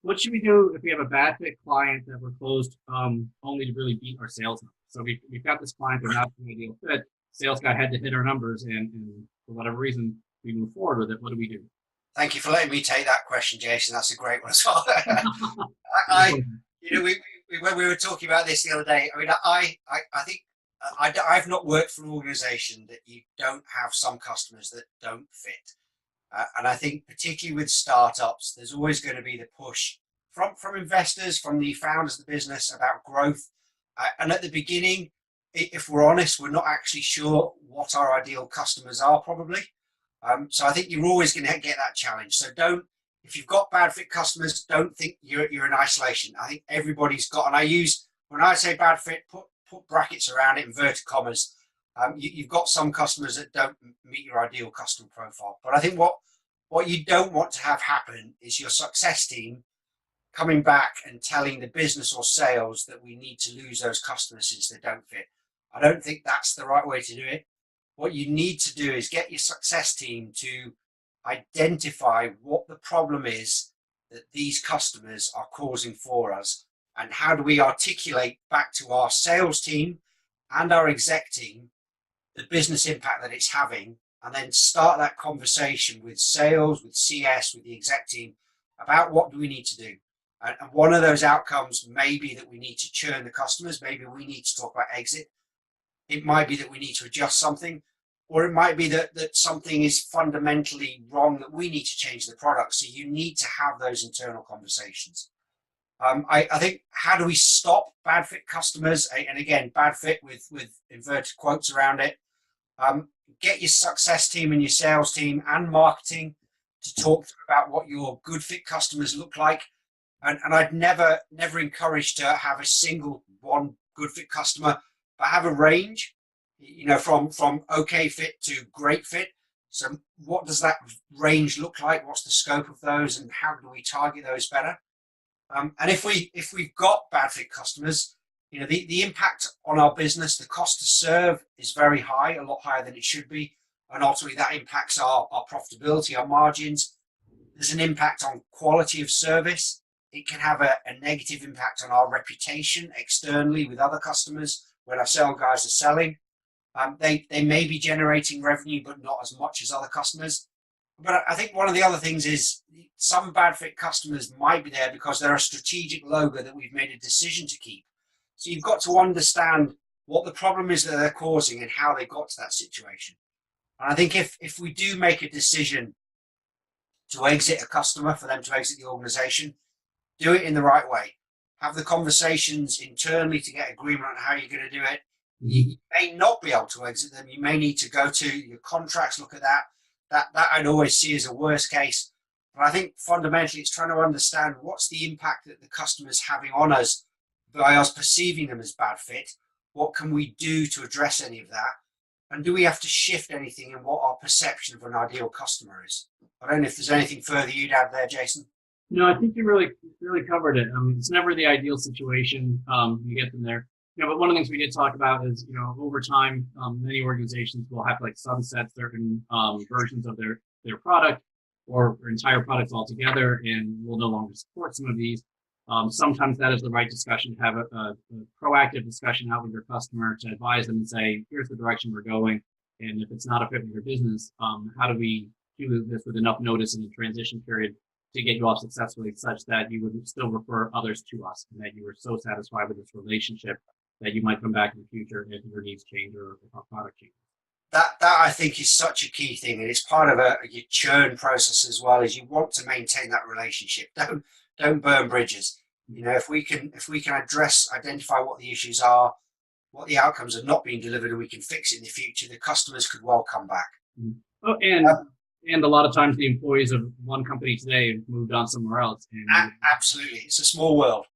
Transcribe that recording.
What should we do if we have a bad fit client that we're closed only to really beat our sales numbers? So we've got this client, they're not an ideal fit. Sales guy had to hit our numbers, and for whatever reason, we move forward with it. What do we do? Thank you for letting me take that question, Jason. That's a great one as well. I when we were talking about this the other day, I mean, I think I've not worked for an organization that you don't have some customers that don't fit. And I think particularly with startups, there's always going to be the push from investors, from the founders of the business about growth. And at the beginning, if we're honest, we're not actually sure what our ideal customers are probably. So I think you're always going to get that challenge. So don't, if you've got bad fit customers, don't think you're in isolation. I think everybody's got, and I use, when I say bad fit, put brackets around it, inverted commas. You've got some customers that don't meet your ideal customer profile. But I think what you don't want to have happen is your success team coming back and telling the business or sales that we need to lose those customers since they don't fit. I don't think that's the right way to do it. What you need to do is get your success team to identify what the problem is that these customers are causing for us, and how do we articulate back to our sales team and our exec team the business impact that it's having, and then start that conversation with sales, with CS, with the exec team about what do we need to do. And one of those outcomes may be that we need to churn the customers. Maybe we need to talk about exit. It might be that we need to adjust something, or it might be that something is fundamentally wrong, that we need to change the product. So you need to have those internal conversations. I think, how do we stop bad fit customers? And again, bad fit with inverted quotes around it. Get your success team and your sales team and marketing to talk about what your good fit customers look like. And I'd never encourage to have a single one good fit customer, but have a range, from okay fit to great fit. So what does that range look like? What's the scope of those, and how do we target those better? And if we've got bad fit customers, the impact on our business, the cost to serve is very high, a lot higher than it should be. And ultimately that impacts our profitability, our margins. There's an impact on quality of service. It can have a negative impact on our reputation externally with other customers when our sales guys are selling. They may be generating revenue, but not as much as other customers. But I think one of the other things is some bad fit customers might be there because they're a strategic logo that we've made a decision to keep. So you've got to understand what the problem is that they're causing and how they got to that situation. And I think if we do make a decision to exit a customer, for them to exit the organization, do it in the right way. Have the conversations internally to get agreement on how you're going to do it. You may not be able to exit them. You may need to go to your contracts, look at that. That I'd always see as a worst case. But I think fundamentally it's trying to understand what's the impact that the customer's having on us by us perceiving them as bad fit. What can we do to address any of that? And do we have to shift anything in what our perception of an ideal customer is? I don't know if there's anything further you'd add there, Jason. No, I think you really covered it. I mean, it's never the ideal situation. You get them there. But one of the things we did talk about is, over time, many organizations will have like sunset certain versions of their product or entire products altogether, and will no longer support some of these. Sometimes that is the right discussion to have a proactive discussion out with your customer to advise them and say, here's the direction we're going. And if it's not a fit with your business, how do we do this with enough notice in the transition period to get you off successfully, such that you would still refer others to us, and that you were so satisfied with this relationship that you might come back in the future if your needs change or if our product changes. That I think is such a key thing, and it's part of your churn process as well. Is you want to maintain that relationship. Don't burn bridges. If we can identify what the issues are, what the outcomes are not being delivered, and we can fix it in the future, the customers could well come back. Oh, and a lot of times the employees of one company today have moved on somewhere else. And absolutely, it's a small world.